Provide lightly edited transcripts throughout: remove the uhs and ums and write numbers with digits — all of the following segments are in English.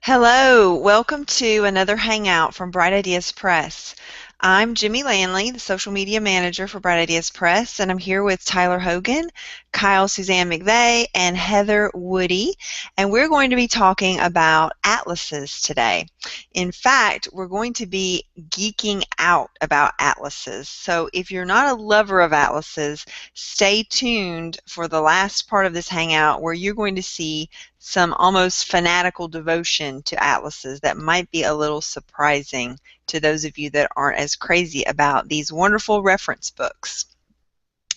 Hello, welcome to another Hangout from Bright Ideas Press. I'm Jimmy Landley, the social media manager for Bright Ideas Press, and I'm here with Tyler Hogan, Suzanne McVay, and Heather Woodie, and we're going to be talking about atlases today. In fact, we're going to be geeking out about atlases. So if you're not a lover of atlases, stay tuned for the last part of this Hangout where you're going to see some almost fanatical devotion to atlases that might be a little surprising to those of you that aren't as crazy about these wonderful reference books.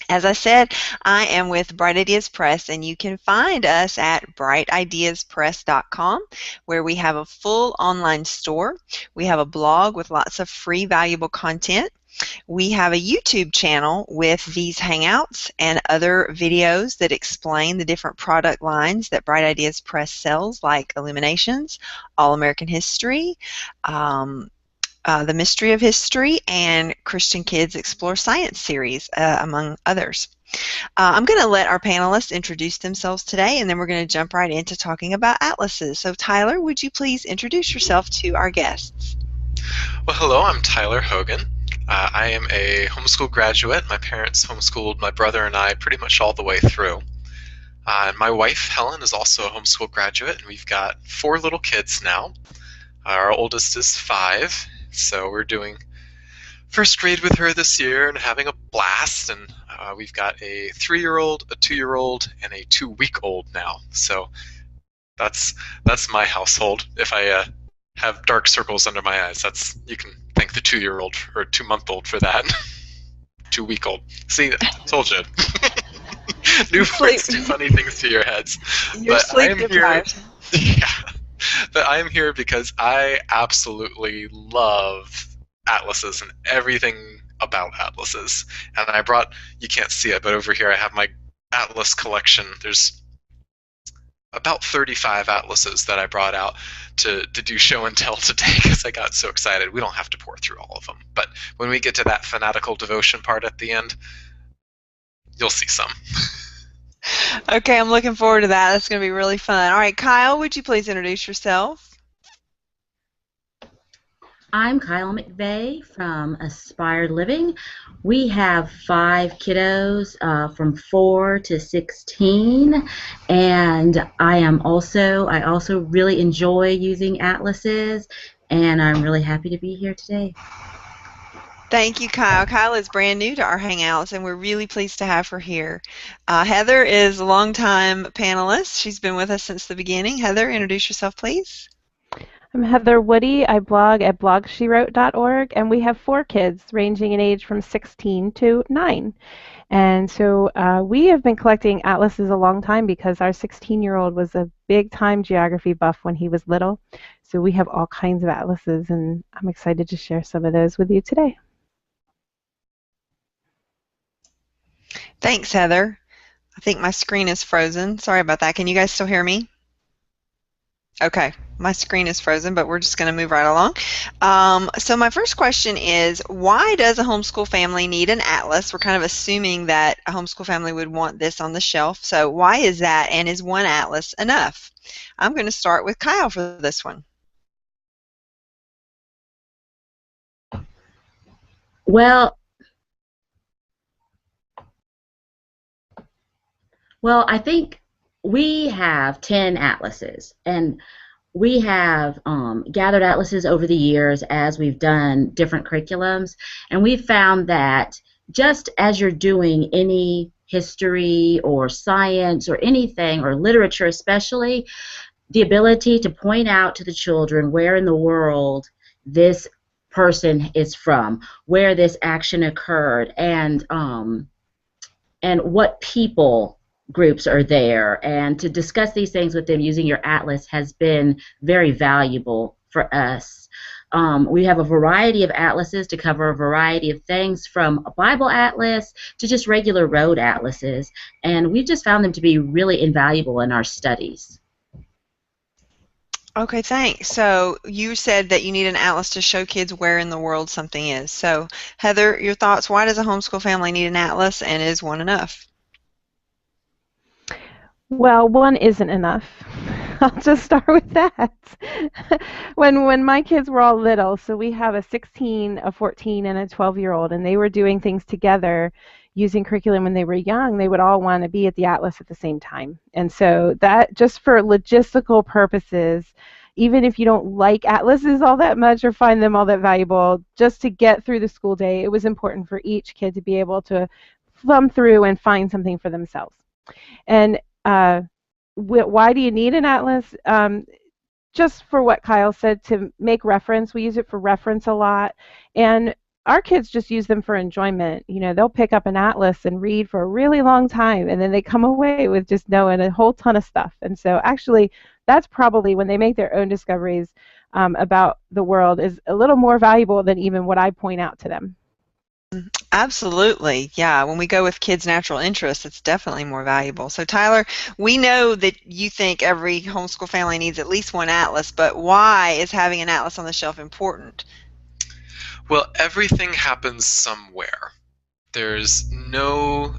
As I said, I am with Bright Ideas Press, and you can find us at brightideaspress.com, where we have a full online store. We have a blog with lots of free, valuable content. We have a YouTube channel with these Hangouts and other videos that explain the different product lines that Bright Ideas Press sells, like Illuminations, All American History, The Mystery of History, and Christian Kids Explore Science series, among others. I'm going to let our panelists introduce themselves today, and then we're going to jump right into talking about atlases. So Tyler, would you please introduce yourself to our guests? Well, hello, I'm Tyler Hogan. I am a homeschool graduate. My parents homeschooled my brother and I pretty much all the way through. And my wife, Helen, is also a homeschool graduate, and we've got 4 little kids now. Our oldest is 5, so we're doing first grade with her this year and having a blast. And we've got a 3-year-old, a 2-year-old, and a 2-week-old now. So that's my household. If I have dark circles under my eyes, you can thank the 2-year-old or 2-month-old for that. 2-week-old. See, I told you. New words do funny things to your heads. You're sleep deprived. Yeah. But I am here because I absolutely love atlases and everything about atlases. And I brought, you can't see it, but over here I have my atlas collection. There's about 35 atlases that I brought out to do show and tell today because I got so excited. We don't have to pour through all of them, but when we get to that fanatical devotion part at the end, you'll see some. Okay, I'm looking forward to that. That's going to be really fun. All right, Kyle, would you please introduce yourself? I'm Kyle McVay from Aspired Living. We have 5 kiddos from 4 to 16, and I also really enjoy using atlases, and I'm really happy to be here today. Thank you, Kyle. Kyle is brand new to our Hangouts, and we're really pleased to have her here. Heather is a longtime panelist. She's been with us since the beginning. Heather, introduce yourself, please. I'm Heather Woodie. I blog at blogshewrote.org, and we have 4 kids ranging in age from 16 to 9. And so we have been collecting atlases a long time because our 16-year-old was a big-time geography buff when he was little. So we have all kinds of atlases, and I'm excited to share some of those with you today. Thanks, Heather. I think my screen is frozen. Sorry about that. Can you guys still hear me? Okay, my screen is frozen, but we're just going to move right along. So my first question is, why does a homeschool family need an atlas? We're kind of assuming that a homeschool family would want this on the shelf. So why is that, and is one atlas enough? I'm going to start with Kyle for this one. Well, I think we have 10 atlases, and we have gathered atlases over the years as we've done different curriculums, and we've found that just as you're doing any history or science or anything, or literature especially, the ability to point out to the children where in the world this person is from, where this action occurred, and what people groups are there, and to discuss these things with them using your atlas has been very valuable for us. We have a variety of atlases to cover a variety of things, from a Bible atlas to just regular road atlases, and we've just found them to be really invaluable in our studies. Okay, thanks. So you said that you need an atlas to show kids where in the world something is. So Heather, your thoughts, why does a homeschool family need an atlas, and is one enough? Well, one isn't enough. I'll just start with that. When my kids were all little, so we have a 16, a 14, and a 12-year-old, and they were doing things together using curriculum when they were young, they would all want to be at the Atlas at the same time. And so that, just for logistical purposes, even if you don't like atlases all that much or find them all that valuable, just to get through the school day, it was important for each kid to be able to thumb through and find something for themselves. And why do you need an atlas? Just for what Kyle said, to make reference. We use it for reference a lot. And our kids just use them for enjoyment. You know, they'll pick up an atlas and read for a really long time, and then they come away with just knowing a whole ton of stuff. And so actually, that's probably when they make their own discoveries about the world is a little more valuable than even what I point out to them. Absolutely. Yeah. When we go with kids' natural interests, it's definitely more valuable. So, Tyler, we know that you think every homeschool family needs at least one atlas, but why is having an atlas on the shelf important? Well, everything happens somewhere. There's no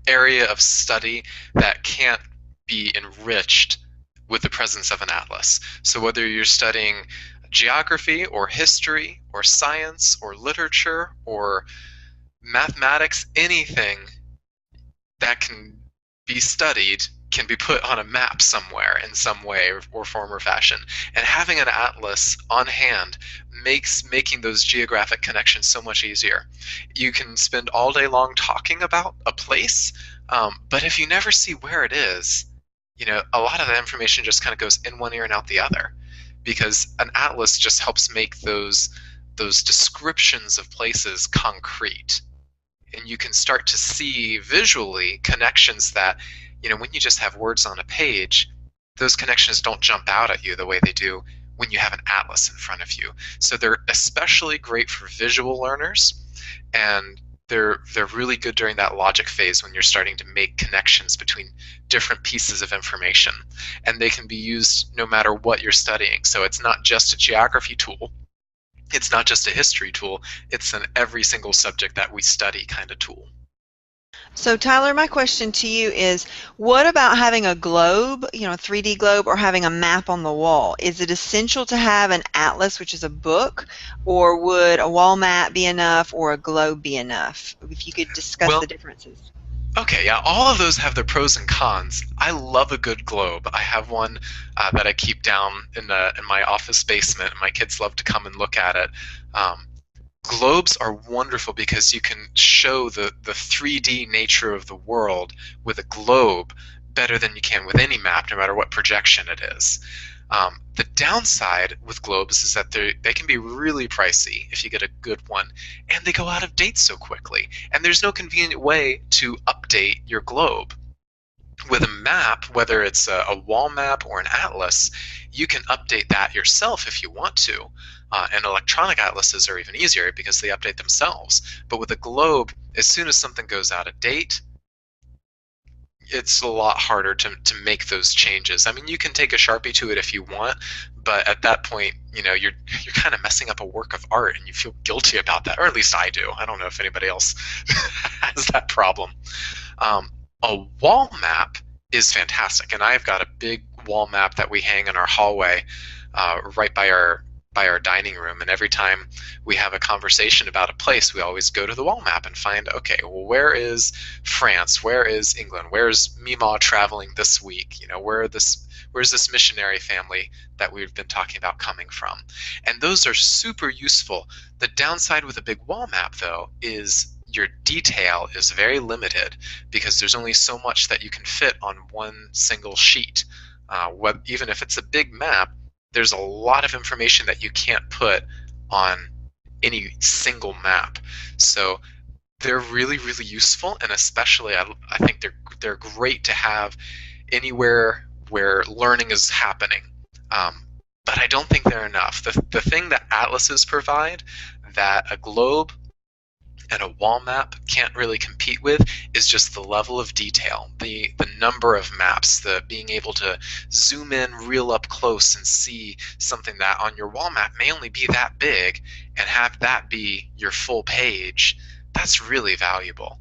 area of study that can't be enriched with the presence of an atlas. So whether you're studying geography or history or science or literature or mathematics, anything that can be studied can be put on a map somewhere in some way or form or fashion. And having an atlas on hand makes making those geographic connections so much easier. You can spend all day long talking about a place, but if you never see where it is, you know, a lot of that information just kind of goes in one ear and out the other, because an atlas just helps make those descriptions of places concrete. And you can start to see visually connections that, you know, when you just have words on a page, those connections don't jump out at you the way they do when you have an atlas in front of you. So they're especially great for visual learners, and they're really good during that logic phase when you're starting to make connections between different pieces of information. And they can be used no matter what you're studying. So it's not just a geography tool. It's not just a history tool, it's an every single subject that we study kind of tool. So, Tyler, my question to you is, what about having a globe, you know, a 3D globe, or having a map on the wall? Is it essential to have an atlas, which is a book, or would a wall map be enough, or a globe be enough? If you could discuss the differences. Okay, yeah, all of those have their pros and cons. I love a good globe. I have one that I keep down in my office basement, and my kids love to come and look at it. Globes are wonderful because you can show the 3D nature of the world with a globe better than you can with any map, no matter what projection it is. The downside with globes is that they can be really pricey if you get a good one, and they go out of date so quickly, and there's no convenient way to update your globe. With a map, whether it's a wall map or an atlas, you can update that yourself if you want to. And electronic atlases are even easier because they update themselves. But with a globe, as soon as something goes out of date, it's a lot harder to make those changes. I mean, you can take a Sharpie to it if you want, but at that point, you know, you're kind of messing up a work of art, and you feel guilty about that, or at least I do. I don't know if anybody else has that problem. A wall map is fantastic, and I've got a big wall map that we hang in our hallway right by our dining room, and every time we have a conversation about a place, we always go to the wall map and find, okay, well, where is France? Where is England? Where's Meemaw traveling this week? You know, where's this missionary family that we've been talking about coming from? And those are super useful. The downside with a big wall map, though, is your detail is very limited because there's only so much that you can fit on one single sheet. Even if it's a big map, there's a lot of information that you can't put on any single map. So they're really, really useful, and especially I think they're great to have anywhere where learning is happening. But I don't think they're enough. The thing that atlases provide that a globe and a wall map can't really compete with is just the level of detail, the number of maps, the being able to zoom in real up close and see something that on your wall map may only be that big, and have that be your full page. That's really valuable.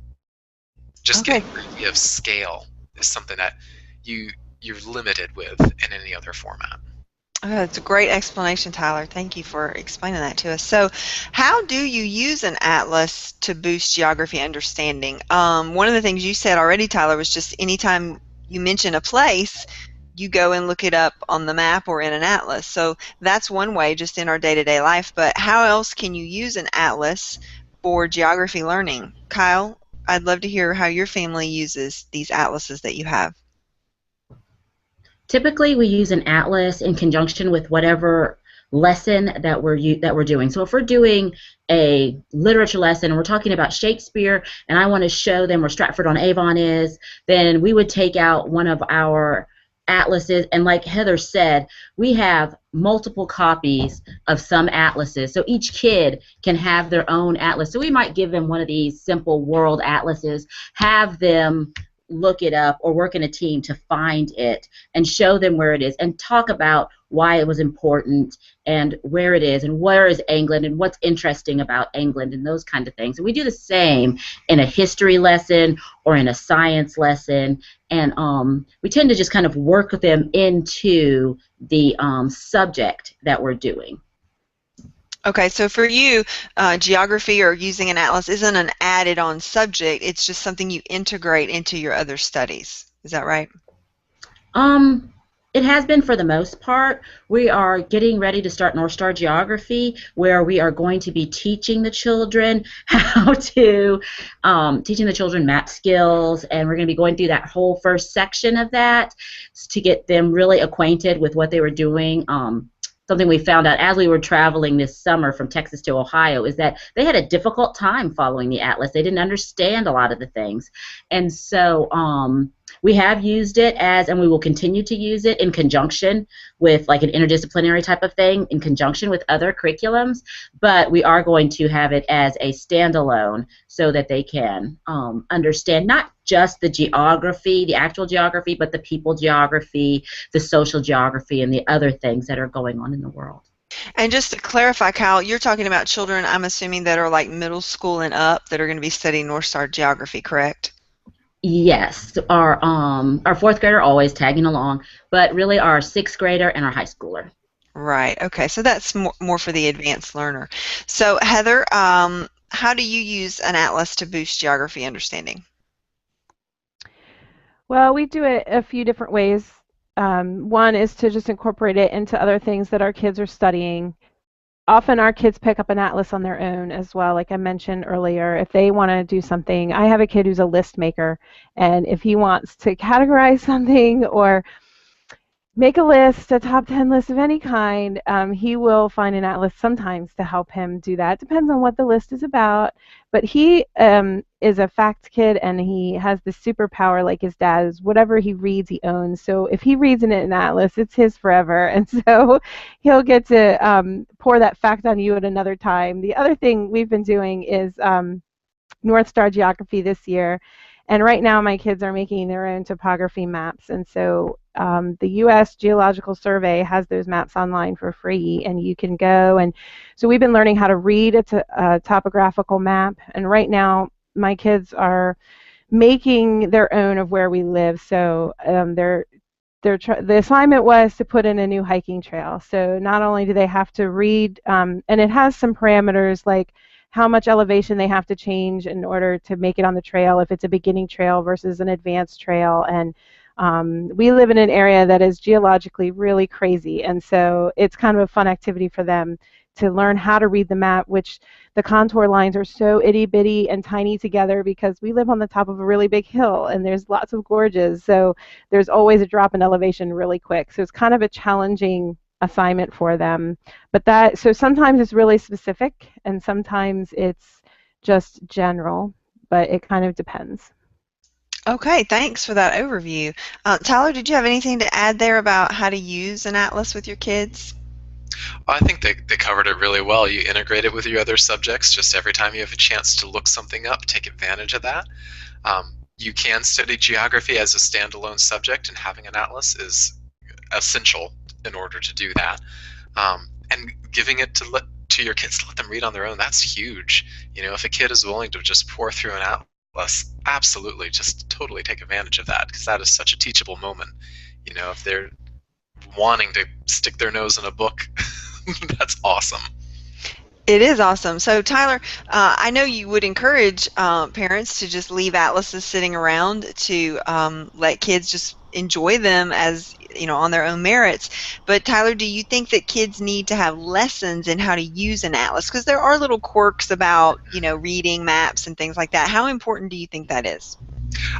Just getting the idea of scale is something that you you're limited with in any other format. Oh, that's a great explanation, Tyler. Thank you for explaining that to us. So, how do you use an atlas to boost geography understanding? One of the things you said already, Tyler, was just anytime you mention a place, you go and look it up on the map or in an atlas. So that's one way just in our day-to-day life. But how else can you use an atlas for geography learning? Kyle, I'd love to hear how your family uses these atlases that you have. Typically, we use an atlas in conjunction with whatever lesson that we're doing. So if we're doing a literature lesson and we're talking about Shakespeare, and I want to show them where Stratford-on-Avon is, then we would take out one of our atlases, and like Heather said, we have multiple copies of some atlases, so each kid can have their own atlas. So we might give them one of these simple world atlases, have them look it up or work in a team to find it and show them where it is and talk about why it was important and where it is and where is England and what's interesting about England and those kind of things. And we do the same in a history lesson or in a science lesson, and we tend to just kind of work them into the subject that we're doing. Okay, so for you, geography or using an atlas isn't an added-on subject, it's just something you integrate into your other studies. Is that right? It has been for the most part. We are getting ready to start North Star Geography, where we are going to be teaching the children how to, teaching the children map skills, and we're going to be going through that whole first section of that to get them really acquainted with what they were doing. Something we found out as we were traveling this summer from Texas to Ohio is that they had a difficult time following the atlas. They didn't understand a lot of the things. And so we have used it and we will continue to use it in conjunction with like an interdisciplinary type of thing, in conjunction with other curriculums, but we are going to have it as a standalone so that they can understand not just the geography, the actual geography, but the people geography, the social geography, and the other things that are going on in the world. And just to clarify, Kyle, you're talking about children, I'm assuming, that are like middle school and up that are going to be studying North Star Geography, correct? Yes, our fourth grader always tagging along, but really our sixth grader and our high schooler. Right. Okay. So that's more for the advanced learner. So Heather, how do you use an atlas to boost geography understanding? Well, we do it a few different ways. One is to just incorporate it into other things that our kids are studying. Often our kids pick up an atlas on their own as well, like I mentioned earlier. If they want to do something, I have a kid who's a list maker, and if he wants to categorize something or make a list, a top 10 list of any kind, he will find an atlas sometimes to help him do that. Depends on what the list is about. But he is a facts kid, and he has this superpower like his dad is. Whatever he reads, he owns. So if he reads in an atlas, it's his forever. And so he'll get to pour that fact on you at another time. The other thing we've been doing is North Star Geography this year. And right now my kids are making their own topography maps. And so the U.S. Geological Survey has those maps online for free, and you can go. And so we've been learning how to read a topographical map. And right now my kids are making their own of where we live. So the assignment was to put in a new hiking trail. So not only do they have to read, and it has some parameters like how much elevation they have to change in order to make it on the trail, if it's a beginning trail versus an advanced trail. And we live in an area that is geologically really crazy, and so it's kind of a fun activity for them to learn how to read the map, which the contour lines are so itty-bitty and tiny together because we live on the top of a really big hill and there's lots of gorges, so there's always a drop in elevation really quick. So it's kind of a challenging assignment for them. But so sometimes it's really specific and sometimes it's just general, but it kind of depends. Okay, thanks for that overview. Tyler, did you have anything to add there about how to use an atlas with your kids? I think they covered it really well. You integrate it with your other subjects. Just every time you have a chance to look something up, take advantage of that. You can study geography as a standalone subject, and having an atlas is essential in order to do that. And giving it to your kids to let them read on their own, that's huge. You know, if a kid is willing to just pour through an atlas, absolutely, just totally take advantage of that, because that is such a teachable moment If they're wanting to stick their nose in a book, that's awesome. It is awesome. So, Tyler, I know you would encourage parents to just leave atlases sitting around to let kids just enjoy them as, on their own merits. But, Tyler, do you think that kids need to have lessons in how to use an atlas? Because there are little quirks about, reading maps and things like that. How important do you think that is?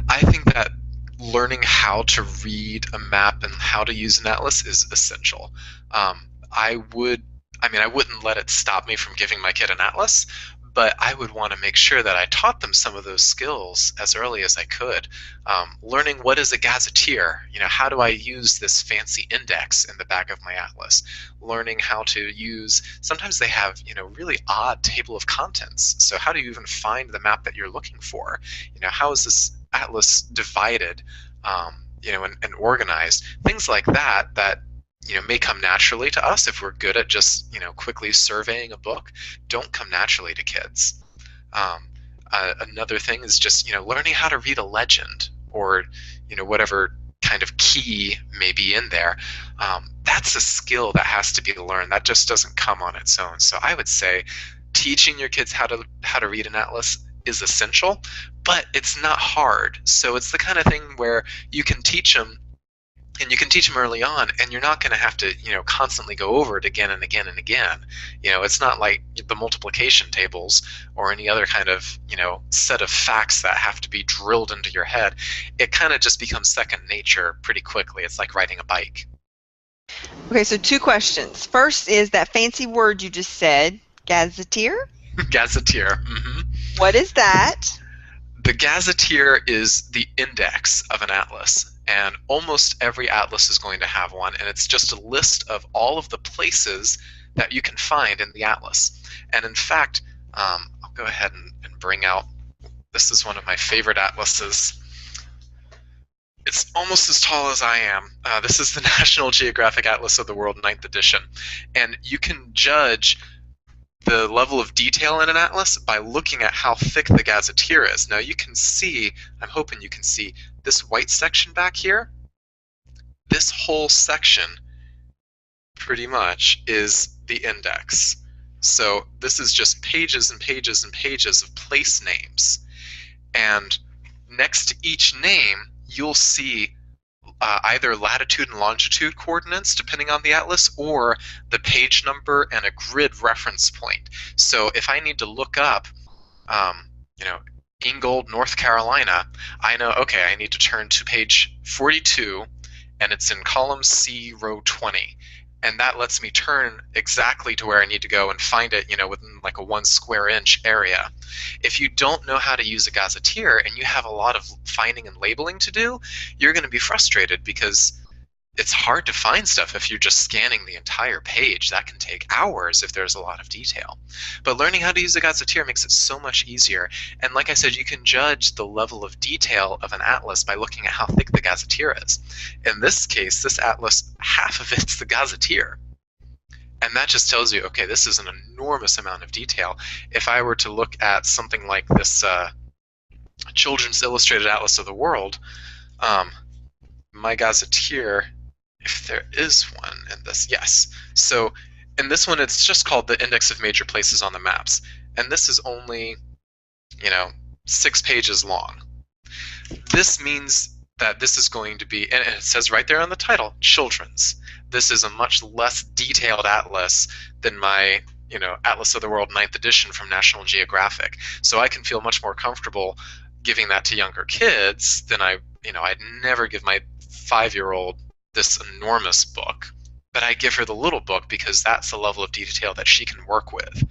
I think that learning how to read a map and how to use an atlas is essential. I wouldn't let it stop me from giving my kid an atlas, but I would want to make sure that I taught them some of those skills as early as I could. Learning what is a gazetteer, how do I use this fancy index in the back of my atlas? Learning how to use, sometimes they have, really odd table of contents. So how do you even find the map that you're looking for? How is this atlas divided, and organized? Things like that may come naturally to us if we're good at just quickly surveying a book, don't come naturally to kids. Another thing is just learning how to read a legend, or whatever kind of key may be in there. That's a skill that has to be learned. That just doesn't come on its own. So I would say teaching your kids how to read an atlas is essential, but it's not hard. So it's the kind of thing where you can teach them, and you can teach them early on, and you're not going to have to constantly go over it again and again and again. It's not like the multiplication tables or any other kind of set of facts that have to be drilled into your head. It kind of just becomes second nature pretty quickly. It's like riding a bike. Okay, so 2 questions. First is that fancy word you just said, gazetteer? Gazetteer. Mm-hmm. What is that? The gazetteer is the index of an atlas. And almost every atlas is going to have one, and it's just a list of all of the places that you can find in the atlas. And in fact, I'll go ahead and bring out, this is one of my favorite atlases. It's almost as tall as I am. This is the National Geographic Atlas of the World 9th edition. And you can judge the level of detail in an atlas by looking at how thick the gazetteer is. Now you can see, I'm hoping you can see, this white section back here. This whole section pretty much is the index. So this is just pages and pages and pages of place names. And next to each name, you'll see either latitude and longitude coordinates, depending on the atlas, or the page number and a grid reference point. So if I need to look up, Ingold, North Carolina, I know, okay, I need to turn to page 42, and it's in column C, row 20. And that lets me turn exactly to where I need to go and find it, within like a 1 square inch area. If you don't know how to use a gazetteer and you have a lot of finding and labeling to do, you're going to be frustrated because it's hard to find stuff if you're just scanning the entire page. That can take hours if there's a lot of detail. But learning how to use a gazetteer makes it so much easier. And like I said, you can judge the level of detail of an atlas by looking at how thick the gazetteer is. In this case, this atlas, half of it's the gazetteer. And that just tells you, okay, this is an enormous amount of detail. If I were to look at something like this Children's Illustrated Atlas of the World, my gazetteer, if there is one in this, yes. So in this one, it's just called the Index of Major Places on the Maps. And this is only, 6 pages long. This means that this is going to be, and it says right there on the title, children's. This is a much less detailed atlas than my, Atlas of the World 9th edition from National Geographic. So I can feel much more comfortable giving that to younger kids than I'd never give my 5-year-old this enormous book, but I give her the little book because that's the level of detail that she can work with.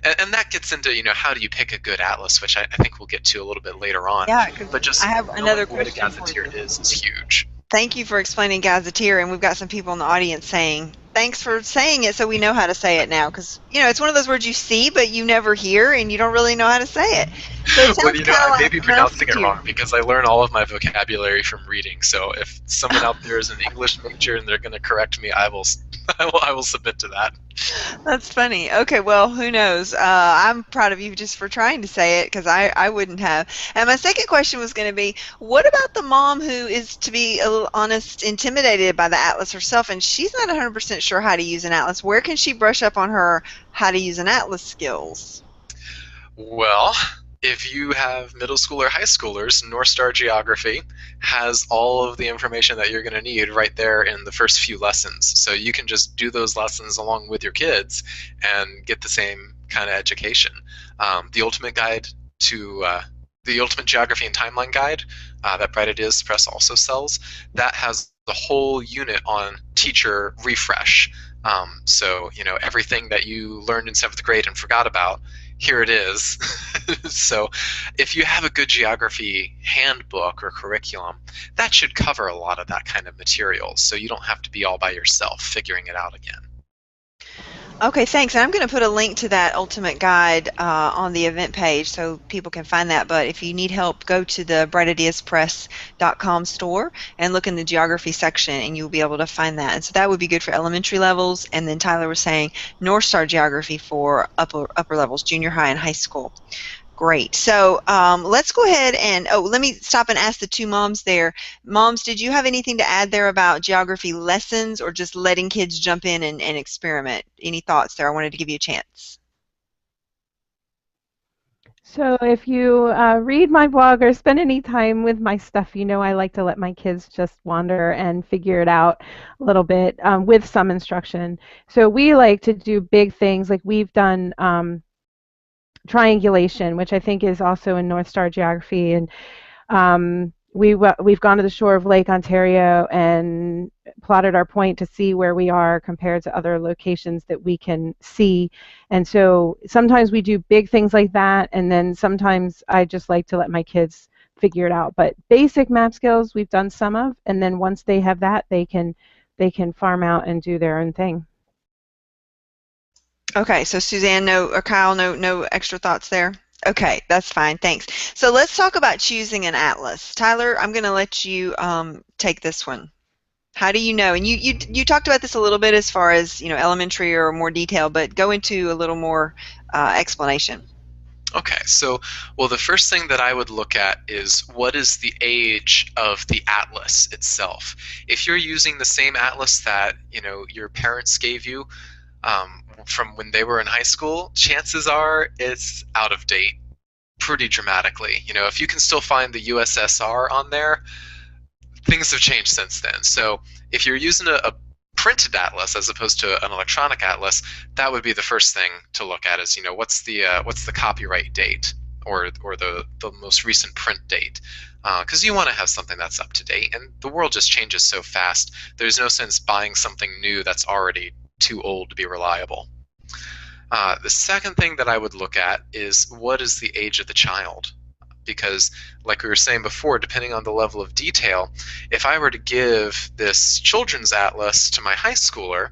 And that gets into, how do you pick a good atlas, which I think we'll get to a little bit later on. Yeah, but just I have another what a question for gazetteer you. is huge. Thank you for explaining gazetteer, and we've got some people in the audience saying, thanks for saying it so we know how to say it now, because, it's one of those words you see but you never hear, and you don't really know how to say it. So it Well, sounds I like may be pronouncing it gazetteer. wrong because I learn all of my vocabulary from reading. So if someone out there is an English major and they're going to correct me, I will I will submit to that. That's funny. Okay, well, who knows? I'm proud of you just for trying to say it because I wouldn't have. And my second question was going to be, what about the mom who is, to be a little honest, intimidated by the atlas herself, and she's not 100% sure how to use an atlas? Where can she brush up on her how to use an atlas skills? Well, if you have middle school or high schoolers, North Star Geography has all of the information that you're going to need right there in the first few lessons. So you can just do those lessons along with your kids and get the same kind of education. The Ultimate Guide to the Ultimate Geography and Timeline Guide that Bright Ideas Press also sells, that has the whole unit on teacher refresh. So, everything that you learned in 7th grade and forgot about, here it is. So if you have a good geography handbook or curriculum, that should cover a lot of that kind of material, so you don't have to be all by yourself figuring it out again. Okay, thanks. And I'm going to put a link to that Ultimate Guide on the event page so people can find that. But if you need help, go to the brightideaspress.com store and look in the geography section, and you'll be able to find that. And so that would be good for elementary levels. And then Tyler was saying North Star Geography for upper levels, junior high and high school. Great. So let's go ahead and, let me stop and ask the two moms there. Moms, did you have anything to add there about geography lessons or just letting kids jump in and experiment? Any thoughts there? I wanted to give you a chance. So if you read my blog or spend any time with my stuff, I like to let my kids just wander and figure it out a little bit with some instruction. So we like to do big things, like we've done triangulation, which I think is also in North Star Geography, and we've gone to the shore of Lake Ontario and plotted our point to see where we are compared to other locations that we can see. And so sometimes we do big things like that, and then sometimes I just like to let my kids figure it out. But basic map skills we've done some of, and then once they have that, they can farm out and do their own thing. Okay, so Suzanne, or Kyle, no extra thoughts there? Okay, that's fine, thanks. So let's talk about choosing an atlas. Tyler, I'm going to let you take this one. How do you know? And you talked about this a little bit as far as, elementary or more detail, but go into a little more explanation. Okay, so, well, the first thing that I would look at is what is the age of the atlas itself. If you're using the same atlas that, your parents gave you, from when they were in high school, chances are it's out of date pretty dramatically. If you can still find the USSR on there, things have changed since then. So if you're using a printed atlas as opposed to an electronic atlas, that would be the first thing to look at is, what's the copyright date or the most recent print date. Because you want to have something that's up to date, and the world just changes so fast. There's no sense buying something new that's already too old to be reliable. The second thing that I would look at is what is the age of the child? Because, like we were saying before, depending on the level of detail, if I were to give this children's atlas to my high schooler,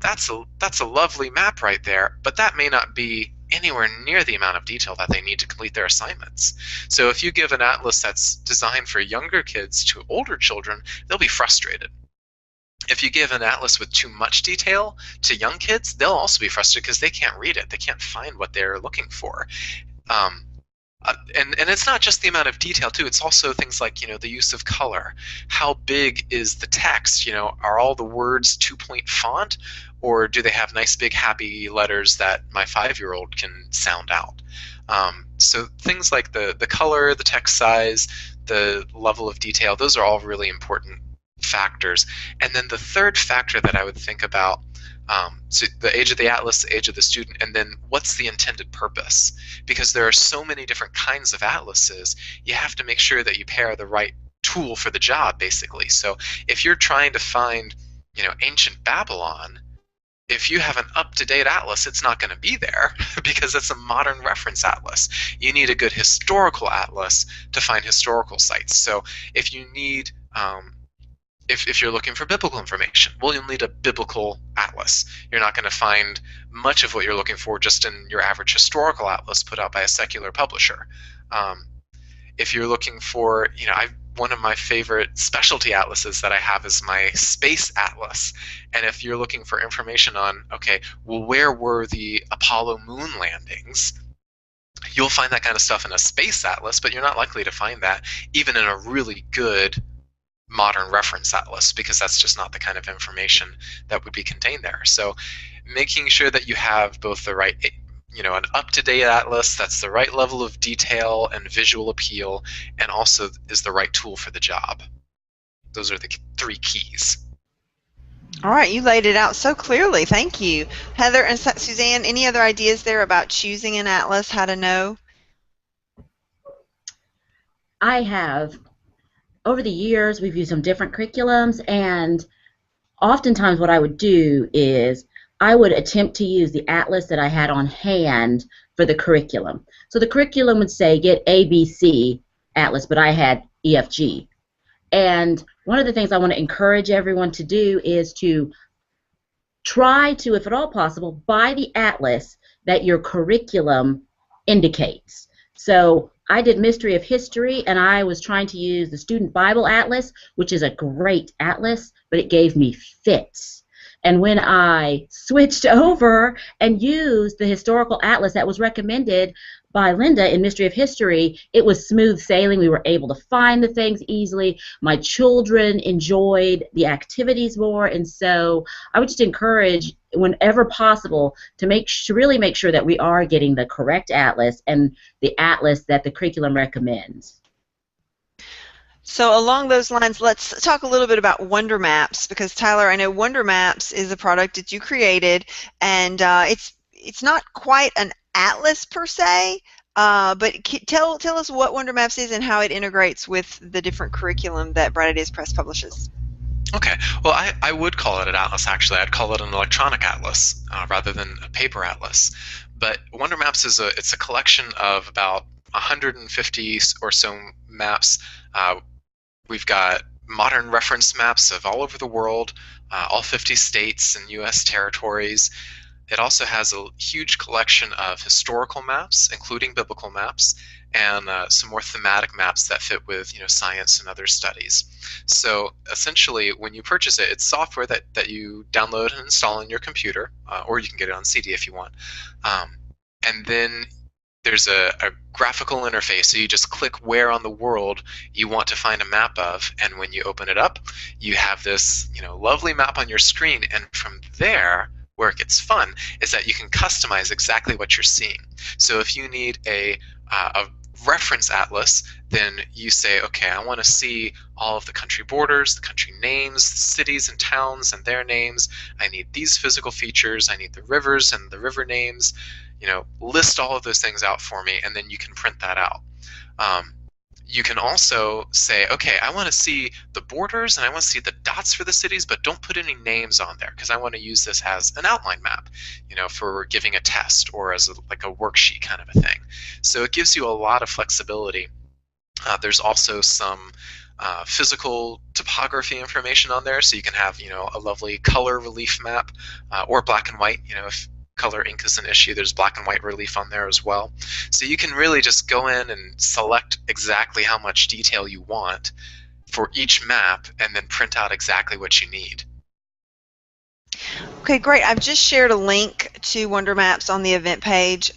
that's a lovely map right there, but that may not be anywhere near the amount of detail that they need to complete their assignments. So if you give an atlas that's designed for younger kids to older children, they'll be frustrated. If you give an atlas with too much detail to young kids, they'll also be frustrated because they can't read it. They can't find what they're looking for. And it's not just the amount of detail, too. It's also things like, the use of color. How big is the text? Are all the words 2-point font, or do they have nice big happy letters that my 5-year-old can sound out? So things like the color, the text size, the level of detail, those are all really important factors. And then the third factor that I would think about, so the age of the atlas, the age of the student, and then what's the intended purpose? Because there are so many different kinds of atlases, you have to make sure that you pair the right tool for the job, basically. So if you're trying to find, ancient Babylon, if you have an up-to-date atlas, it's not going to be there because it's a modern reference atlas. You need a good historical atlas to find historical sites. So if you need if you're looking for biblical information, well, you'll need a biblical atlas. You're not going to find much of what you're looking for just in your average historical atlas put out by a secular publisher. If you're looking for, one of my favorite specialty atlases that I have is my space atlas. And if you're looking for information on, okay, well, where were the Apollo moon landings? You'll find that kind of stuff in a space atlas, but you're not likely to find that even in a really good modern reference atlas, because that's just not the kind of information that would be contained there. So making sure that you have both the right, an up-to-date atlas that's the right level of detail and visual appeal, and also is the right tool for the job. Those are the 3 keys. All right, you laid it out so clearly. Thank you. Heather and Suzanne, any other ideas there about choosing an atlas, how to know? I have. Over the years, we've used some different curriculums, and oftentimes what I would do is I would attempt to use the atlas that I had on hand for the curriculum. So the curriculum would say, get ABC atlas, but I had EFG. And one of the things I want to encourage everyone to do is to try to, if at all possible, buy the atlas that your curriculum indicates. So I did Mystery of History, and I was trying to use the Student Bible Atlas, which is a great atlas, but it gave me fits. And when I switched over and used the historical atlas that was recommended by Linda in Mystery of History, it was smooth sailing. We were able to find the things easily. My children enjoyed the activities more, and so I would just encourage, whenever possible, to really make sure that we are getting the correct atlas and the atlas that the curriculum recommends. So along those lines, let's talk a little bit about Wonder Maps, because Tyler, I know Wonder Maps is a product that you created, and it's not quite an atlas per se, but tell us what Wonder Maps is and how it integrates with the different curriculum that Bright Ideas Press publishes. Okay, well, I would call it an atlas, actually. I'd call it an electronic atlas rather than a paper atlas. But Wonder Maps it's a collection of about 150 or so maps. We've got modern reference maps of all over the world, all 50 states and U.S. territories. It also has a huge collection of historical maps, including biblical maps, and some more thematic maps that fit with science and other studies. So essentially, when you purchase it, it's software that you download and install on your computer, or you can get it on CD if you want. And then there's a graphical interface, so you just click where on the world you want to find a map of, and when you open it up, you have this lovely map on your screen, and from there, where it gets fun is that you can customize exactly what you're seeing. So if you need a reference atlas, then you say, okay, I want to see all of the country borders, the country names, cities and towns and their names. I need these physical features. I need the rivers and the river names. List all of those things out for me, and then you can print that out. You can also say, okay, I want to see the borders and I want to see the dots for the cities, but don't put any names on there because I want to use this as an outline map, for giving a test or as like a worksheet kind of a thing. So it gives you a lot of flexibility. There's also some physical topography information on there, so you can have a lovely color relief map or black and white. If color ink is an issue, there's black and white relief on there as well. So you can really just go in and select exactly how much detail you want for each map and then print out exactly what you need. Okay, great. I've just shared a link to Wonder Maps on the event page,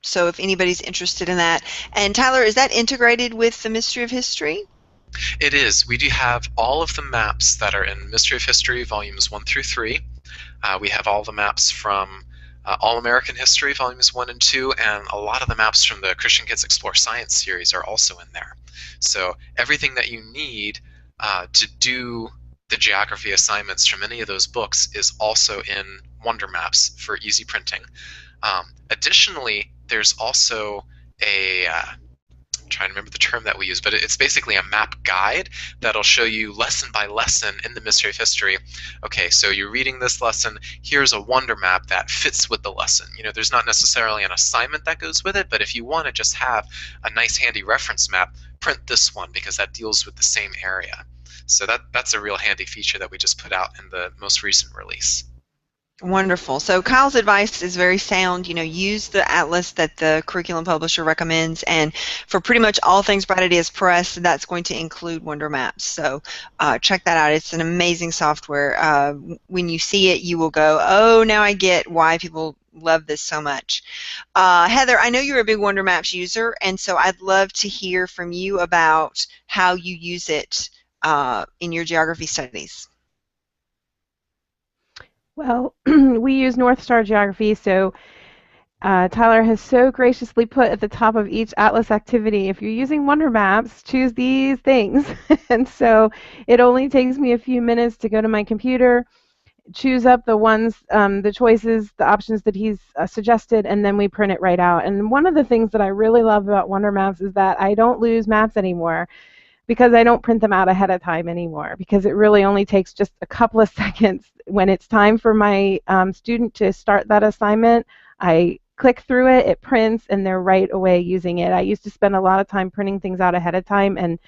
so if anybody's interested in that. And Tyler, is that integrated with the Mystery of History? It is. We do have all of the maps that are in Mystery of History volumes 1 through 3. We have all the maps from All American History volumes 1 and 2, and a lot of the maps from the Christian Kids Explore Science series are also in there. So everything that you need to do the geography assignments from any of those books is also in Wonder Maps for easy printing. Additionally, there's also I'm trying to remember the term that we use, but it's basically a map guide that'll show you lesson by lesson in the Mystery of History. Okay, so you're reading this lesson, here's a wonder map that fits with the lesson. There's not necessarily an assignment that goes with it, but if you want to just have a nice handy reference map, print this one because that deals with the same area. So that's a real handy feature that we just put out in the most recent release. Wonderful. So Kyle's advice is very sound. Use the atlas that the curriculum publisher recommends, and for pretty much all things Bright Ideas Press, that's going to include Wonder Maps. So check that out. It's an amazing software. When you see it, you will go, "Oh, now I get why people love this so much." Heather, I know you're a big Wonder Maps user, and so I'd love to hear from you about how you use it in your geography studies. Well, we use North Star Geography, so Tyler has so graciously put at the top of each Atlas activity, if you're using Wonder Maps, choose these things. And so it only takes me a few minutes to go to my computer, choose up the ones, the choices, the options that he's suggested, and then we print it right out. And one of the things that I really love about Wonder Maps is that I don't lose maps anymore, because I don't print them out ahead of time anymore, because it really only takes just a couple of seconds. When it's time for my student to start that assignment, I click through it, it prints, and they're right away using it. I used to spend a lot of time printing things out ahead of time, and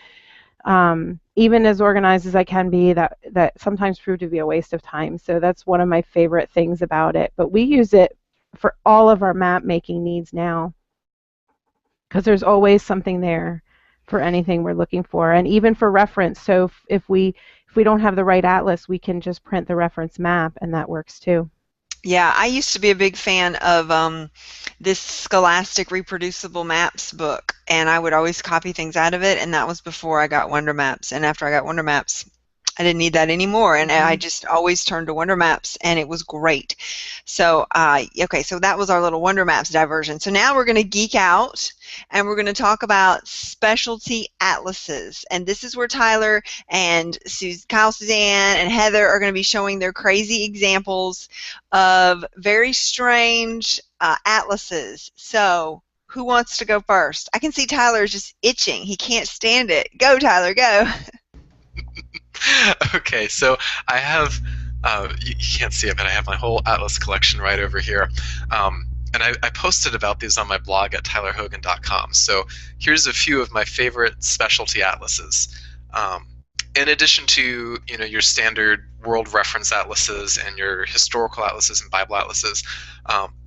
even as organized as I can be, that sometimes proved to be a waste of time. So that's one of my favorite things about it. But we use it for all of our map making needs now, because there's always something there for anything we're looking for, and even for reference. So if we don't have the right atlas, we can just print the reference map, and that works too. Yeah, I used to be a big fan of this Scholastic Reproducible Maps book, and I would always copy things out of it, and that was before I got Wonder Maps. And after I got Wonder Maps, I didn't need that anymore, and I just always turned to Wonder Maps, and it was great. So, okay, so that was our little Wonder Maps diversion. So now we're going to geek out, and we're going to talk about specialty atlases. And this is where Tyler and Kyle, Suzanne, and Heather are going to be showing their crazy examples of very strange atlases. So, who wants to go first? I can see Tyler is just itching. He can't stand it. Go, Tyler, go. Okay, so I have, you can't see it, but I have my whole Atlas collection right over here. And I posted about these on my blog at tylerhogan.com. So here's a few of my favorite specialty atlases. In addition to your standard world reference atlases and your historical atlases and Bible atlases,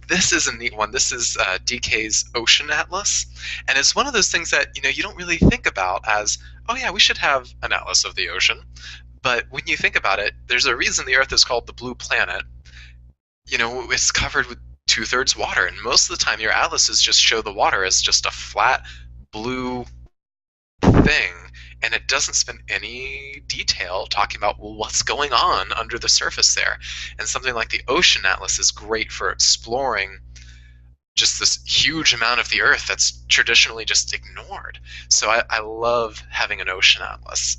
this is a neat one. This is DK's Ocean Atlas, and it's one of those things that you don't really think about as, oh yeah, we should have an atlas of the ocean. But when you think about it, there's a reason the Earth is called the blue planet. It's covered with 2/3 water, and most of the time your atlases just show the water as just a flat blue thing, and it doesn't spend any detail talking about, well, what's going on under the surface there. And something like the Ocean Atlas is great for exploring just this huge amount of the Earth that's traditionally just ignored. So I love having an Ocean Atlas.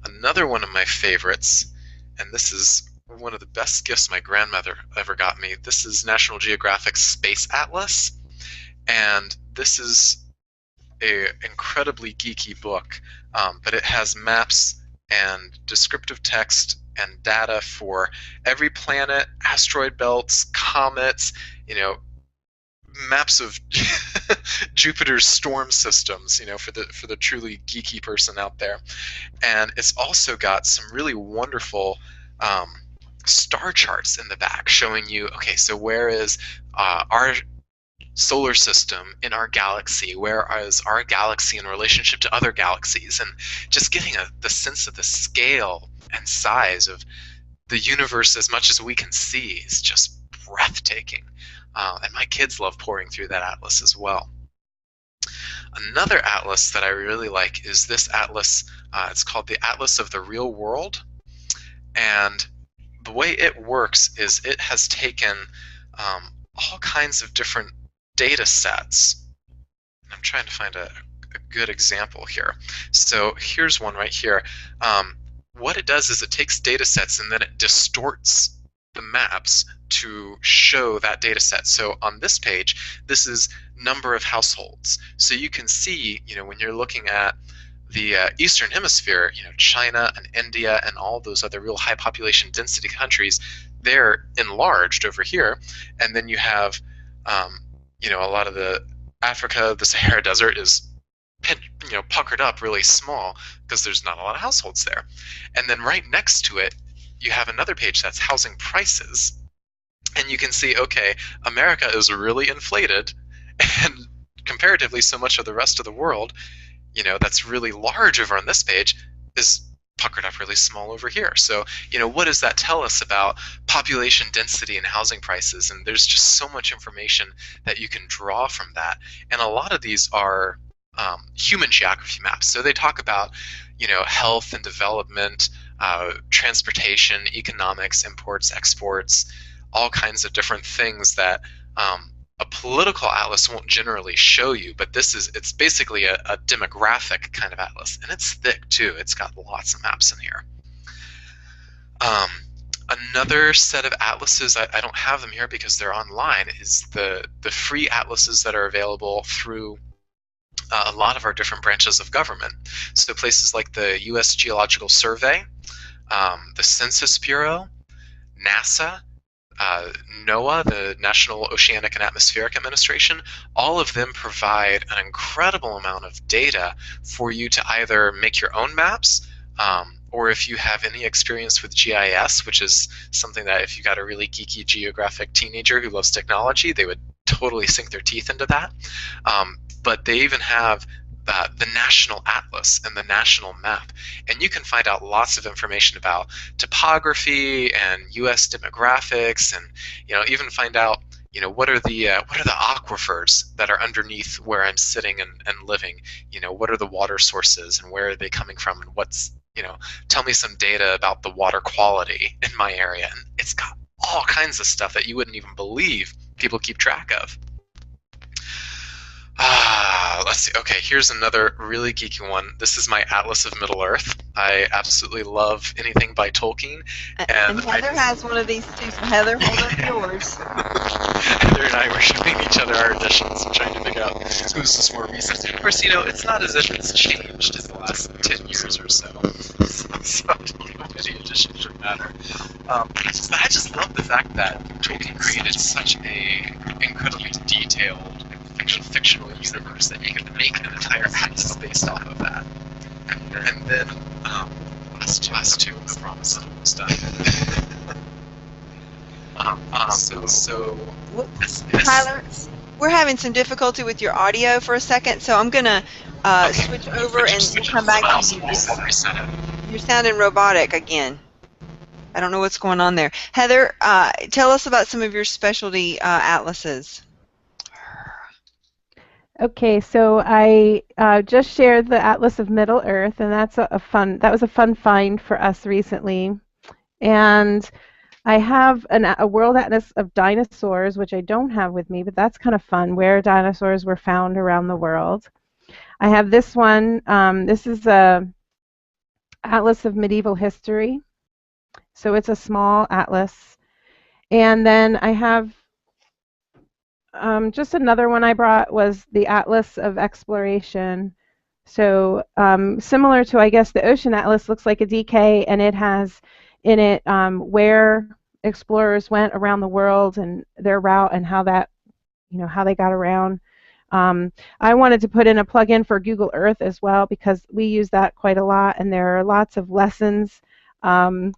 Another one of my favorites, and this is one of the best gifts my grandmother ever got me, this is National Geographic's Space Atlas. And this is an incredibly geeky book, but it has maps and descriptive text and data for every planet, asteroid belts, comets, maps of Jupiter's storm systems, for the truly geeky person out there. And it's also got some really wonderful star charts in the back showing you, okay, so where is our solar system in our galaxy? Where is our galaxy in relationship to other galaxies? And just getting the sense of the scale and size of the universe as much as we can see is just breathtaking. And my kids love pouring through that atlas as well. Another atlas that I really like is this atlas. It's called the Atlas of the Real World. And the way it works is it has taken all kinds of different data sets. I'm trying to find a good example here. So here's one right here. What it does is it takes data sets and then it distorts the maps to show that data set. So on this page, this is number of households. So you can see, when you're looking at the Eastern Hemisphere, China and India and all those other real high population density countries, they're enlarged over here. And then you have, a lot of the Africa, the Sahara Desert is puckered up really small because there's not a lot of households there. And then right next to it, you have another page that's housing prices, and you can see, okay, America is really inflated, and comparatively, so much of the rest of the world, that's really large over on this page is puckered up really small over here. So, what does that tell us about population density and housing prices? And there's just so much information that you can draw from that. And a lot of these are human geography maps. So they talk about, health and development, transportation, economics, imports, exports, all kinds of different things that a political atlas won't generally show you, but it's basically a demographic kind of atlas, and it's thick too. It's got lots of maps in here. Another set of atlases, I don't have them here because they're online, is the free atlases that are available through a lot of our different branches of government. So places like the U.S. Geological Survey, the Census Bureau, NASA, NOAA, the National Oceanic and Atmospheric Administration, all of them provide an incredible amount of data for you to either make your own maps, or if you have any experience with GIS, which is something that if you got a really geeky geographic teenager who loves technology, they would totally sink their teeth into that. But they even have the national atlas and the national map, and you can find out lots of information about topography and U.S. demographics, and even find out what are the aquifers that are underneath where I'm sitting and living. What are the water sources and where are they coming from, and what's tell me some data about the water quality in my area. And it's got all kinds of stuff that you wouldn't even believe people keep track of. Let's see. Okay, here's another really geeky one. This is my Atlas of Middle-earth. I absolutely love anything by Tolkien. And Heather has one of these too, so Heather, hold up yours. Heather and I were showing each other our editions and trying to figure out who's this more recent. Of course, it's not as if it's changed in the last 10 years or so. So I don't know if any edition should matter. I just love the fact that Tolkien created such a incredibly detailed fictional universe that you can make an entire atlas based off of that. And then last two, I promise I'm almost done. Tyler, we're having some difficulty with your audio for a second, so I'm gonna switch over and we'll come back to you. You're sounding robotic again. I don't know what's going on there. Heather, tell us about some of your specialty atlases. Okay, so I just shared the Atlas of Middle-earth, and that was a fun find for us recently. And I have a world atlas of dinosaurs, which I don't have with me, but that's kind of fun, where dinosaurs were found around the world. I have this one. This is a Atlas of Medieval History, so it's a small atlas. And then I have just another one I brought was the Atlas of Exploration. So similar to, I guess, the Ocean Atlas, looks like a DK, and it has in it where explorers went around the world and their route and how that, how they got around. I wanted to put in a plug-in for Google Earth as well because we use that quite a lot, and there are lots of lessons online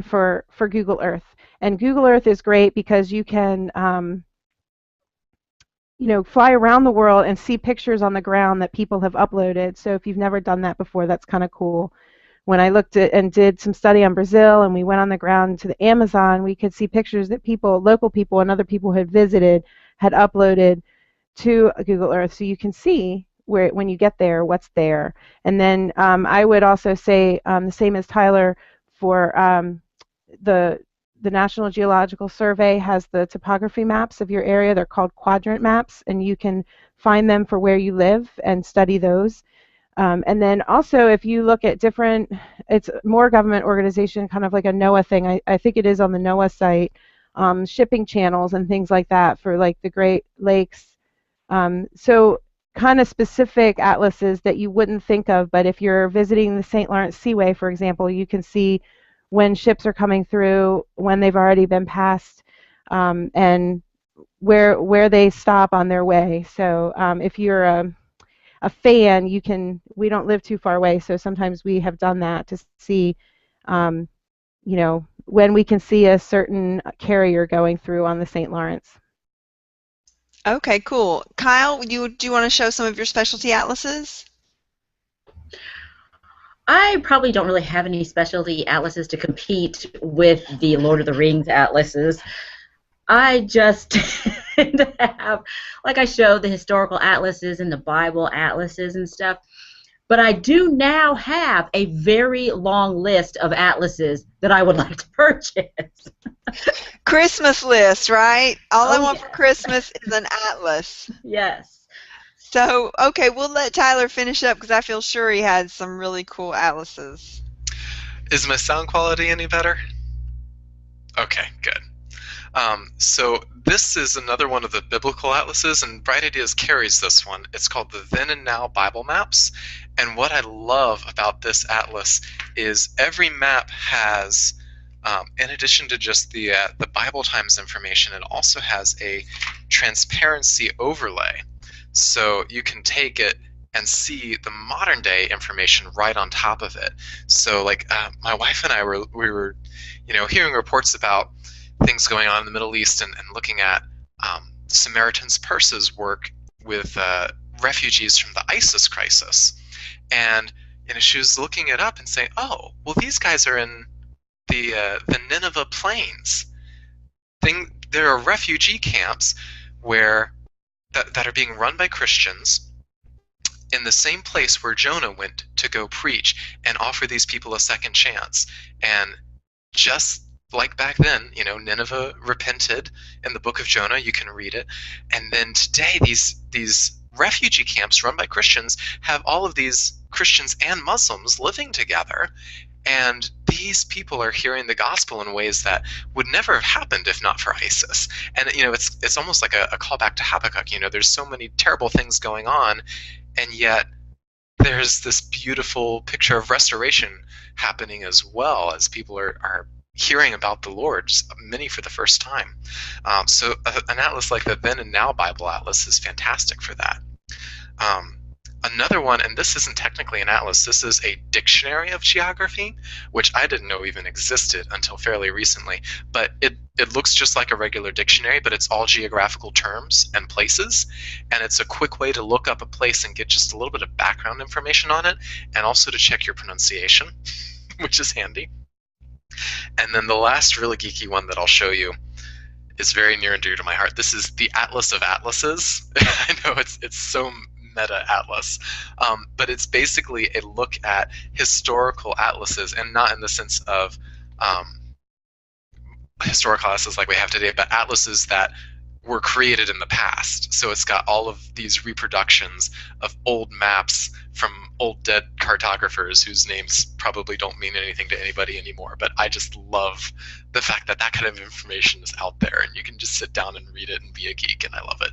for Google Earth. And Google Earth is great because you can, fly around the world and see pictures on the ground that people have uploaded. So if you've never done that before, that's kind of cool. When I looked at and did some study on Brazil and we went on the ground to the Amazon, we could see pictures that local people and other people had visited, had uploaded to Google Earth. So you can see when you get there, what's there. And then I would also say the same as Tyler for the National Geological Survey has the topography maps of your area. They're called quadrant maps, and you can find them for where you live and study those. And then also, if you look at different, it's more government organization, kind of like a NOAA thing. I think it is on the NOAA site, shipping channels and things like that for like the Great Lakes. So kind of specific atlases that you wouldn't think of, but if you're visiting the St. Lawrence Seaway, for example, you can see when ships are coming through, when they've already been passed, and where they stop on their way. So if you're a fan, we don't live too far away, so sometimes we have done that to see, when we can see a certain carrier going through on the St. Lawrence. Okay, cool. Kyle, do you want to show some of your specialty atlases? I probably don't really have any specialty atlases to compete with the Lord of the Rings atlases. I just tend to have, like I showed, the historical atlases and the Bible atlases and stuff. But I do now have a very long list of atlases that I would like to purchase. Christmas list, right? All I Oh, want for Christmas is an atlas. yes. So, okay, we'll let Tyler finish up because I feel sure he had some really cool atlases. Is my sound quality any better? Okay, good. So this is another one of the biblical atlases, and Bright Ideas carries this one. It's called the Then and Now Bible Maps. And what I love about this atlas is every map has, in addition to just the Bible Times information, it also has a transparency overlay. So you can take it and see the modern day information right on top of it. So like my wife and I were hearing reports about things going on in the Middle East and looking at Samaritan's Purse's work with refugees from the ISIS crisis. And she was looking it up and saying, oh, well, these guys are in the Nineveh Plains. There are refugee camps that are being run by Christians in the same place where Jonah went to go preach and offer these people a second chance. And just like back then, Nineveh repented in the book of Jonah. You can read it. And then today, these refugee camps run by Christians have all of these Christians and Muslims living together. And these people are hearing the gospel in ways that would never have happened if not for ISIS. And it's almost like a callback to Habakkuk. There's so many terrible things going on, and yet there's this beautiful picture of restoration happening as well, as people are hearing about the Lord, many for the first time. So an atlas like the Then and Now Bible Atlas is fantastic for that. Another one, and this isn't technically an atlas, this is a dictionary of geography, which I didn't know even existed until fairly recently. But it looks just like a regular dictionary, but it's all geographical terms and places. And it's a quick way to look up a place and get just a little bit of background information on it, and also to check your pronunciation, which is handy. And then the last really geeky one that I'll show you is very near and dear to my heart. This is the Atlas of Atlases. I know it's so meta atlas, but it's basically a look at historical atlases, and not in the sense of historical atlases like we have today, but atlases that were created in the past. So it's got all of these reproductions of old maps from old dead cartographers whose names probably don't mean anything to anybody anymore. But I just love the fact that that kind of information is out there and you can just sit down and read it and be a geek, and I love it.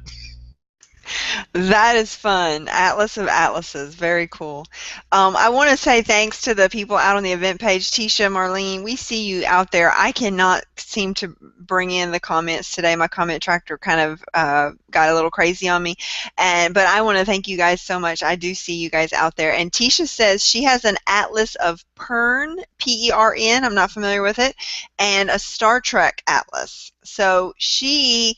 That is fun. Atlas of Atlases. Very cool. I want to say thanks to the people out on the event page. Tisha, Marlene, we see you out there. I cannot seem to bring in the comments today. My comment tracker kind of got a little crazy on me. But I want to thank you guys so much. I do see you guys out there. And Tisha says she has an Atlas of Pern, P-E-R-N, I'm not familiar with it, and a Star Trek Atlas. So she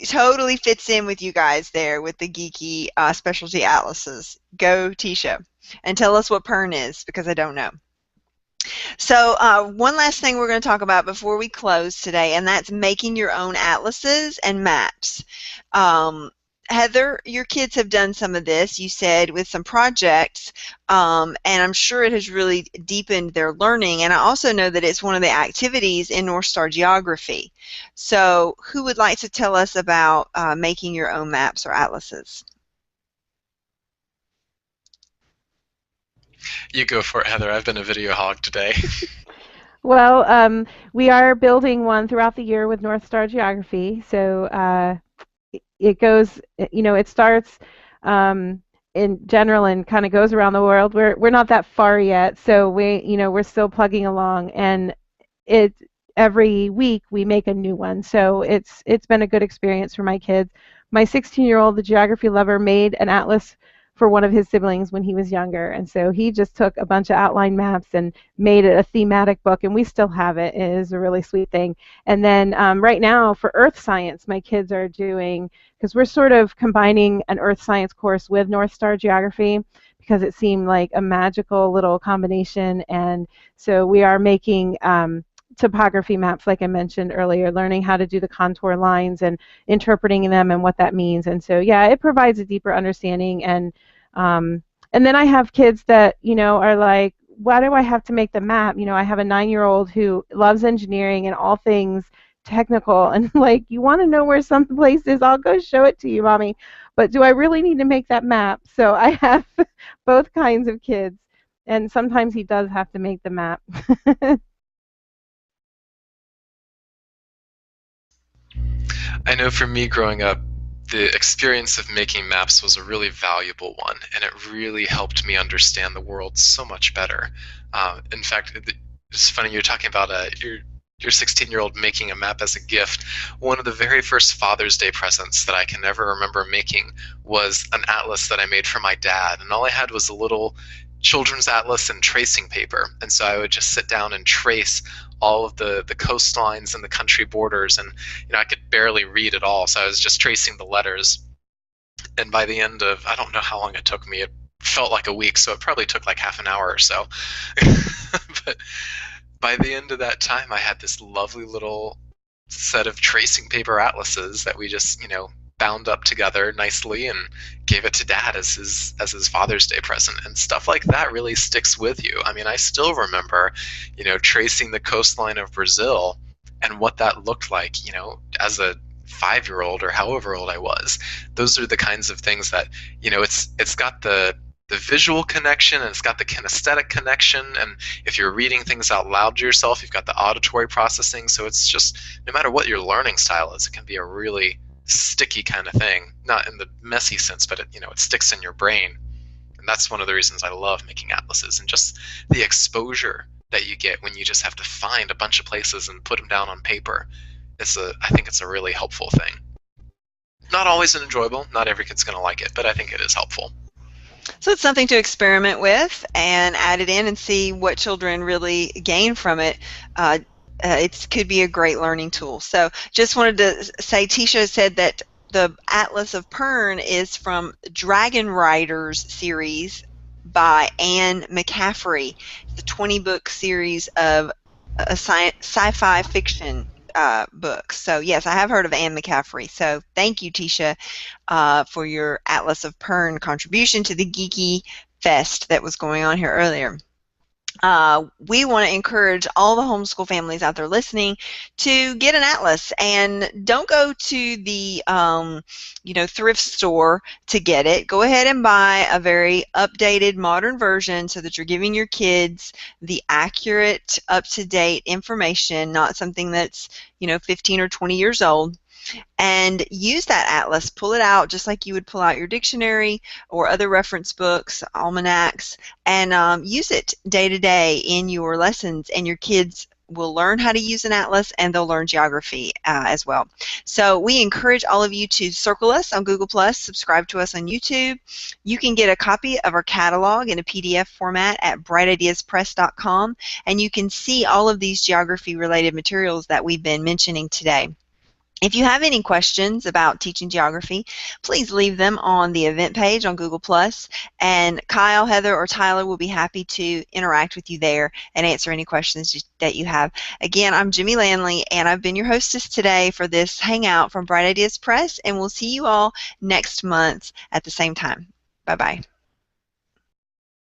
totally fits in with you guys there with the geeky specialty atlases. Go, Tisha. And tell us what Pern is, because I don't know. So one last thing we're going to talk about before we close today, and that's making your own atlases and maps. Heather, your kids have done some of this, you said, with some projects, and I'm sure it has really deepened their learning, and I also know that it's one of the activities in North Star Geography. So who would like to tell us about making your own maps or atlases? You go for it, Heather. I've been a video hog today. Well, we are building one throughout the year with North Star Geography, so it goes, it starts in general and kind of goes around the world. We're not that far yet, so we're still plugging along, and every week we make a new one. So it's been a good experience for my kids. My 16-year-old, the geography lover, made an atlas for one of his siblings when he was younger. And so he just took a bunch of outline maps and made it a thematic book, and we still have it. It is a really sweet thing. And then right now for earth science, my kids are doing, because we're sort of combining an earth science course with North Star geography, because it seemed like a magical little combination. And so we are making topography maps, like I mentioned earlier, learning how to do the contour lines and interpreting them and what that means. And so, yeah, it provides a deeper understanding. And then I have kids that, are like, why do I have to make the map? I have a 9-year-old who loves engineering and all things technical, and like, you want to know where some place is? I'll go show it to you, mommy. But do I really need to make that map? So I have both kinds of kids, and sometimes he does have to make the map. I know for me growing up, the experience of making maps was a really valuable one, and it really helped me understand the world so much better. In fact, it's funny you're talking about your 16-year-old making a map as a gift. One of the very first Father's Day presents that I can never remember making was an atlas that I made for my dad, and all I had was a little children's atlas and tracing paper. And so I would just sit down and trace all of the coastlines and the country borders, and I could barely read at all, so I was just tracing the letters. And by the end of, I don't know how long it took me, it felt like a week, so it probably took like half an hour or so. But by the end of that time, I had this lovely little set of tracing paper atlases that we just, bound up together nicely and gave it to Dad as his Father's Day present. And stuff like that really sticks with you. I mean, I still remember, tracing the coastline of Brazil and what that looked like, as a 5-year-old or however old I was. Those are the kinds of things that, it's got the visual connection, and it's got the kinesthetic connection, and if you're reading things out loud to yourself, you've got the auditory processing. So it's just, no matter what your learning style is, it can be a really sticky kind of thing, not in the messy sense, but it sticks in your brain. And that's one of the reasons I love making atlases, and just the exposure that you get when you just have to find a bunch of places and put them down on paper. I think it's a really helpful thing. Not always enjoyable, not every kid's going to like it, but I think it is helpful. So it's something to experiment with and add it in and see what children really gain from it. It could be a great learning tool. So just wanted to say, Tisha said that the Atlas of Pern is from Dragon Riders series by Anne McCaffrey. It's a 20-book series of sci-fi fiction books. So yes, I have heard of Anne McCaffrey. So thank you, Tisha, for your Atlas of Pern contribution to the Geeky Fest that was going on here earlier. We want to encourage all the homeschool families out there listening to get an atlas, and don't go to the thrift store to get it. Go ahead and buy a very updated, modern version so that you're giving your kids the accurate, up-to-date information, not something that's 15 or 20 years old. And use that atlas, pull it out just like you would pull out your dictionary or other reference books, almanacs, and use it day to day in your lessons, and your kids will learn how to use an atlas, and they'll learn geography as well. So we encourage all of you to circle us on Google+, subscribe to us on YouTube. You can get a copy of our catalog in a PDF format at brightideaspress.com, and you can see all of these geography-related materials that we've been mentioning today. If you have any questions about teaching geography, please leave them on the event page on Google+, and Kyle, Heather, or Tyler will be happy to interact with you there and answer any questions that you have. Again, I'm Jimmy Landley, and I've been your hostess today for this Hangout from Bright Ideas Press, and we'll see you all next month at the same time. Bye-bye.